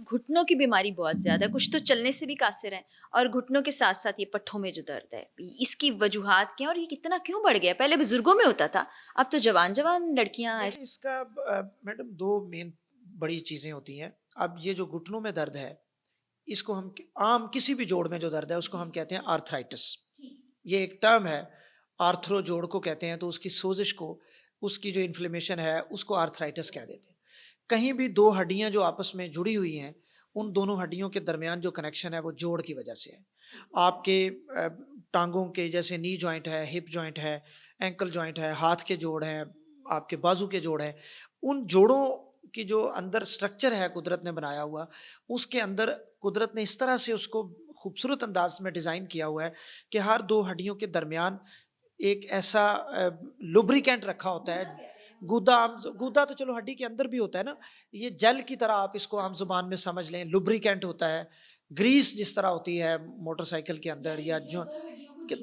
घुटनों की बीमारी बहुत ज़्यादा है, कुछ तो चलने से भी कासिर हैं और घुटनों के साथ-साथ ये पट्ठों में जो दर्द है, इसकी वजूहात क्या हैं और ये कितना क्यों बढ़ गया है? पहले बुज़ुर्गों में होता था, अब तो जवान-जवान लड़कियाँ ऐस देखिए इसका मैडम 2 मेन बड़ी चीज़ें होती हैं। अब ये जो घुटनों में दर्द है, इसको हम आम किसी भी जोड़ में जो दर्द है उसको हम कहते हैं आर्थराइटिस। ये एक टर्म है, आर्थरो जोड़ को कहते हैं, तो उसकी सोज़िश को, उसकी जो इन्फ्लेमेशन है उसको आर्थराइटिस कह देते हैं। कहीं भी 2 हड्डियाँ जो आपस में जुड़ी हुई हैं, उन दोनों हड्डियों के दरमियान जो कनेक्शन है वो जोड़ की वजह से है। आपके टाँगों के जैसे नी जॉइंट है, हिप जॉइंट है, एंकल जॉइंट है, हाथ के जोड़ हैं, आपके बाजू के जोड़ हैं, उन जोड़ों की जो अंदर स्ट्रक्चर है कुदरत ने बनाया हुआ, उसके अंदर कुदरत ने इस तरह से उसको खूबसूरत अंदाज में डिज़ाइन किया हुआ है कि हर 2 हड्डियों के दरमियान एक ऐसा लुब्रिकेंट रखा होता है। गूदा तो चलो हड्डी के अंदर भी होता है ना, ये जेल की तरह आप इसको आम ज़ुबान में समझ लें, लुब्रिकेंट होता है। ग्रीस जिस तरह होती है मोटरसाइकिल के अंदर या जो क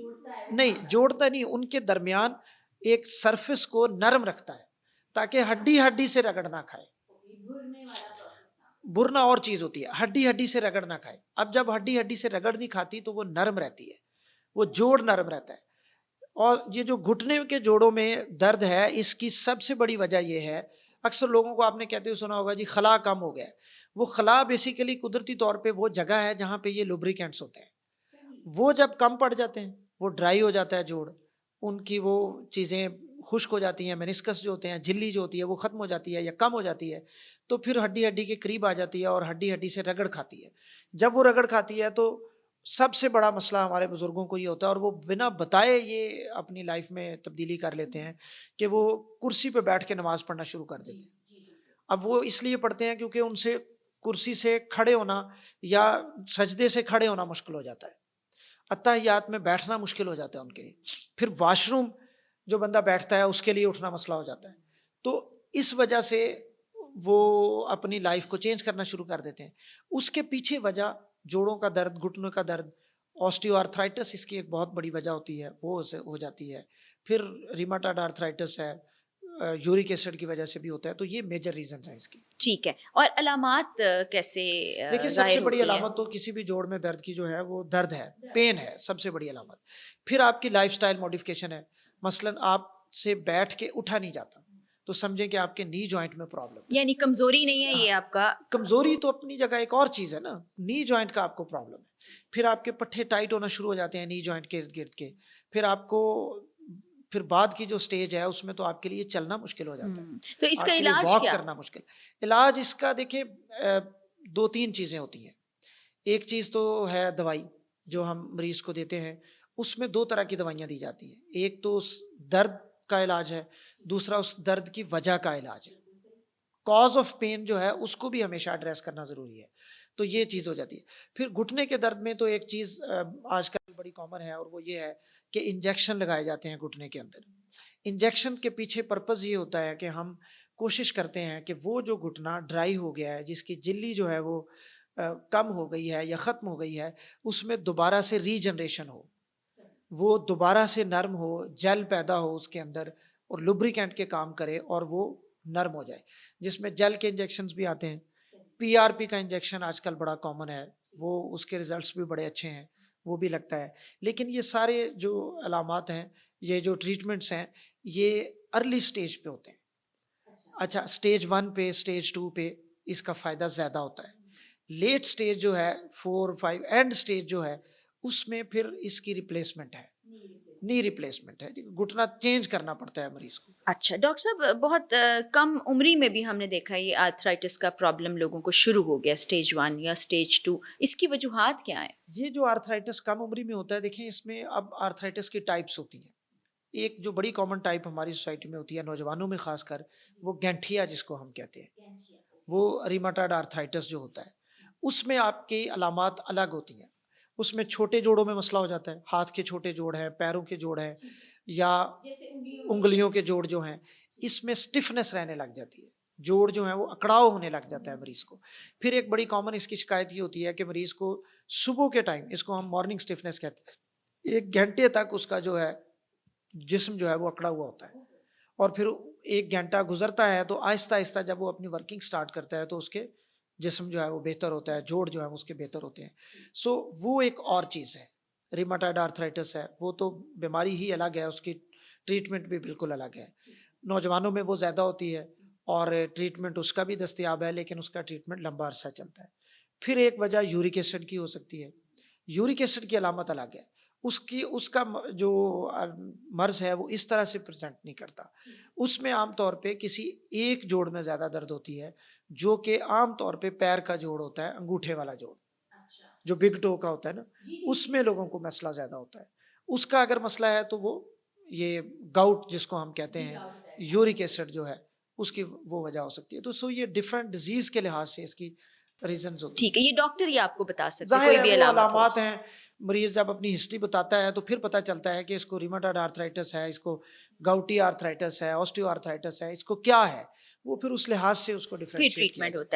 नहीं, जोड़ता नहीं, उनके दरमियान एक सरफेस को नरम रखता है, ताकि हड्डी-हड्डी से रगड़ ना खाए। बुरना और चीज़ होती है, हड्डी-हड्डी से रगड़ ना खाए। अब जब हड्डी-हड्डी से रगड़ नहीं खाती तो वो नरम रहती है, वो जोड़ नरम रहता है। और ये जो घुटने के जोड़ों में दर्द है, इसकी सबसे बड़ी वजह ये है, अक्सर लोगों को आपने कहते हुए सुना होगा जी खला कम हो गया है। वो खला बेसिकली कुदरती तौर पे वो जगह है जहाँ पे ये लुब्रिकेंट्स होते हैं। वो जब कम पड़ जाते हैं, वो ड्राई हो जाता है जोड़, उनकी वो चीज़ें खुश्क हो जाती हैं, मेनिस्कस जो होते हैं, झिल्ली जो होती है वो ख़त्म हो जाती है या कम हो जाती है, तो फिर हड्डी-हड्डी के करीब आ जाती है और हड्डी-हड्डी से रगड़ खाती है। जब वो रगड़ खाती है तो सबसे बड़ा मसला हमारे बुज़ुर्गों को ये होता है और वो बिना बताए ये अपनी लाइफ़ में तब्दीली कर लेते हैं कि वो कुर्सी पे बैठ के नमाज़ पढ़ना शुरू कर देते हैं। अब वो इसलिए पढ़ते हैं क्योंकि उनसे कुर्सी से खड़े होना या सजदे से खड़े होना मुश्किल हो जाता है। अत्तहियात में बैठना मुश्किल हो जाता है उनके लिए। फिर वॉशरूम जो बंदा बैठता है उसके लिए उठना मसला हो जाता है। तो इस वजह से वो अपनी लाइफ़ को चेंज करना शुरू कर देते हैं। उसके पीछे वजह जोड़ों का दर्द, घुटनों का दर्द, ऑस्टियोआर्थराइटिस इसकी एक बहुत बड़ी वजह होती है, वो उसे हो जाती है। फिर रिमाटॉइड आर्थराइटिस है, यूरिक एसिड की वजह से भी होता है, तो ये मेजर रीज़न्स हैं इसकी। ठीक है और अलामात कैसे देखिए, सबसे ज़ाहिर बड़ी होती हैं? अलामत तो किसी भी जोड़ में दर्द की जो है वो दर्द है, पेन है, सबसे बड़ी अलामत। फिर आपकी लाइफ़स्टाइल मॉडिफ़िकेशन है, मसलन आपसे बैठ के उठा नहीं जाता, तो समझें कि आपके नी जॉइंट में प्रॉब्लम है। यानी कमज़ोरी नहीं है हाँ, ये आपका कमज़ोरी तो अपनी जगह एक और चीज़ है ना, नी जॉइंट का आपको प्रॉब्लम है। फिर आपके पट्ठे टाइट होना शुरू हो जाते हैं नी जॉइंट के इर्द-गिर्द के। फिर आपको फिर बाद की जो स्टेज है उसमें तो आपके लिए चलना मुश्किल हो जाता है, तो इसका आपके लिए इलाज वॉक क्या? करना मुश्किल। इलाज इसका देखिए 2-3 चीज़ें होती हैं। एक चीज़ तो है दवाई, जो हम मरीज़ को देते हैं, उसमें 2 तरह की दवाइयाँ दी जाती हैं। एक तो उस दर्द का इलाज है, दूसरा उस दर्द की वजह का इलाज है। कॉज़ ऑफ पेन जो है उसको भी हमेशा एड्रेस करना ज़रूरी है। तो ये चीज़ हो जाती है। फिर घुटने के दर्द में तो एक चीज़ आजकल बड़ी कॉमन है और वो ये है कि इंजेक्शन लगाए जाते हैं घुटने के अंदर। इंजेक्शन के पीछे पर्पज़ ये होता है कि हम कोशिश करते हैं कि वो जो घुटना ड्राई हो गया है, जिसकी झिल्ली जो है वो कम हो गई है या ख़त्म हो गई है, उसमें दोबारा से रीजनरेशन हो। वो दोबारा से नर्म हो, जेल पैदा हो उसके अंदर और लुब्रिकेंट के काम करे और वो नर्म हो जाए। जिसमें जेल के इंजेक्शंस भी आते हैं। पीआरपी का इंजेक्शन आजकल बड़ा कॉमन है, वो उसके रिज़ल्ट्स भी बड़े अच्छे हैं, वो भी लगता है। लेकिन ये सारे जो अलामात हैं, ये जो ट्रीटमेंट्स हैं, ये अर्ली स्टेज पे होते हैं। अच्छा, स्टेज 1 पे, स्टेज 2 पे इसका फ़ायदा ज़्यादा होता है। लेट स्टेज जो है 4-5 एंड स्टेज जो है, उसमें फिर इसकी रिप्लेसमेंट है। नी रिप्लेसमेंट है, घुटना चेंज करना पड़ता है मरीज़ को। अच्छा, डॉक्टर साहब बहुत कम उम्री में भी हमने देखा है ये आर्थराइटिस का प्रॉब्लम लोगों को शुरू हो गया स्टेज 1 या स्टेज 2 इसकी वजूहात क्या हैं? ये जो आर्थराइटिस कम उम्र में होता है, देखिए इसमें अब आर्थराइटिस की टाइप्स होती हैं। एक जो बड़ी कॉमन टाइप हमारी सोसाइटी में होती है, नौजवानों में ख़ासकर, वो गैंठिया जिसको हम कहते हैं। वो रिमाटॉइड आर्थराइटिस जो होता है, उसमें आपकी अलामात अलग होती हैं। उसमें छोटे जोड़ों में मसला हो जाता है, हाथ के छोटे जोड़ हैं, पैरों के जोड़ हैं या उँगलियों के जोड़ जो हैं, इसमें स्टिफनेस रहने लग जाती है। जोड़ जो है वो अकड़ाव होने लग जाता है मरीज़ को। फिर एक बड़ी कॉमन इसकी शिकायत ये होती है कि मरीज़ को सुबह के टाइम, इसको हम मॉर्निंग स्टिफनेस कहते हैं, 1 घंटे तक उसका जो है जिस्म जो है वो अकड़ा हुआ होता है और फिर 1 घंटा गुज़रता है तो आहिस्ता-आहिस्ता जब वो अपनी वर्किंग स्टार्ट करता है तो उसके जिस्म जो है वो बेहतर होता है, जोड़ जो है उसके बेहतर होते हैं। सो वो एक और चीज़ है। रिमाटॉइड आर्थराइटिस है, वो तो बीमारी ही अलग है, उसकी ट्रीटमेंट भी बिल्कुल अलग है। नौजवानों में वो ज़्यादा होती है और ट्रीटमेंट उसका भी दस्तयाब है, लेकिन उसका ट्रीटमेंट लंबा अरसा चलता है। फिर एक वजह यूरिक एसिड की हो सकती है। यूरिक एसिड की अलामत अलग है। उसका जो मर्ज़ है वो इस तरह से प्रेज़ेंट नहीं करता। उसमें आम तौर पे किसी एक जोड़ में ज़्यादा दर्द होती है, जो कि आम तौर पे पैर का जोड़ होता है, अंगूठे वाला जोड़, जो बिग टो का होता है ना, उसमें लोगों को मसला ज़्यादा होता है। उसका अगर मसला है तो वो ये गाउट जिसको हम कहते हैं, यूरिक एसिड जो है, उसकी वो वजह हो सकती है। तो सो ये डिफरेंट डिज़ीज़ के लिहाज से इसकी रीज़न्स होती हैं। ठीक है, ये डॉक्टर ही आपको बता सकते हैं, ज़ाहिर कोई है भी वो अलामत हो। अलामात हैं, मरीज़ जब अपनी हिस्ट्री बताता है तो फिर पता चलता है कि इसको रूमेटॉइड आर्थराइटिस है, इसको गाउटी आर्थराइटिस है, ऑस्टियो आर्थराइटिस है, इसको क्या है? वो फिर उस लिहाज से उसको फिर डिफरेंशिएट किया ट्रीटमेंट जाता है। होता है।